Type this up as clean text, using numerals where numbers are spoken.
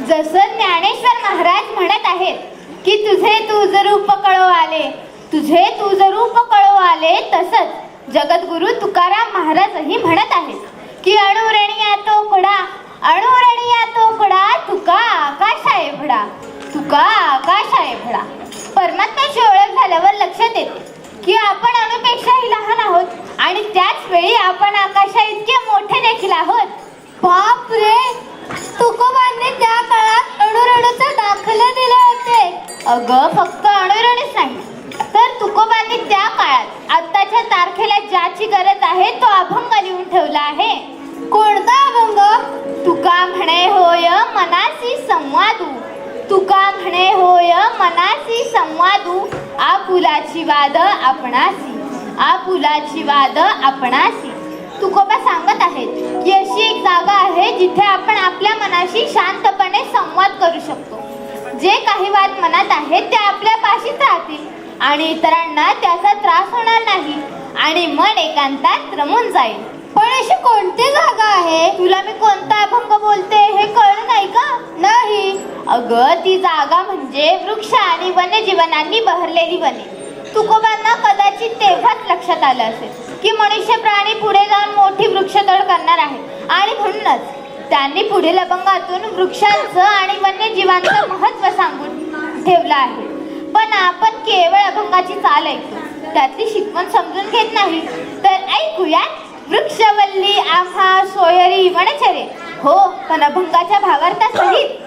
जसं ज्ञानेश्वर महाराज म्हणत आहेत की तुझे तुझ रूप कळो आले, तुझे तुझ रूप कळो आले, तसंच जगद्गुरु तुकाराम महाराजही म्हणत आहेत की अणुरणिया तो कडा, अणुरणिया तो कडा, तुका आकाश आहे भडा, तुका आकाश आहे भडा. परमात्म्याची ओळख झाल्यावर लक्षात येते की आपण अणुपेक्षाही लहान आहोत आणि त्याच वेळी आपण आकाशा इतके मोठे देखील आहोत. बाप रे, तुकोबांनी त्या काळात अणुरेणूचे दाखले दिले होते. अगं फक्त अणुरणीच नाही तर तुकोबांनी त्या काळात आत्ताच्या तारखेला ज्याची गरज आहे तो अभंग लिहून ठेवला आहे. कोणता अभंग? तुका म्हणे होय मनासी संवादू, तुका म्हणे होय मनासी संवादू, आपुलाची वाद आपणासी, आपुलाची वाद आपणासी. तुकोबा सांगत आहेत की अशी एक जागा आहे जिथे आपण आपल्या मनाशी शांतपणे संवाद करू शकतो. जे काही वाद मनात आहेत ते आपल्या पाशीच राहतील आणि इतरांना त्याचा त्रास होणार नाही आणि मन एकांतात रमून जाईल. पण अशी कोणती जागा आहे? तुला मी कोणता अभंग बोलते हे कळलं नाही का? नाही. अगं ती जागा म्हणजे वृक्ष आणि वन्यजीवांनी बहरलेली वने. तुकोबांना कदाचित तेव्हाच लक्षात आलं असेल की मनुष्य प्राणी पुढे जाऊन मोठी वृक्षतोड करणार आहे आणि म्हणूनच त्यांनी पुढील अभंगातून वृक्षांचं आणि वन्यजीवांचं महत्त्व सांगून ठेवलं आहे. पण आपण केवळ अभंगाची चाल ऐकतो, त्यातली शिकवण समजून घेत नाही. तर ऐकूयात वृक्षवल्ली आम्हा सोयरी वनचरे. हो, पण अभंगाच्या भावार्थासहित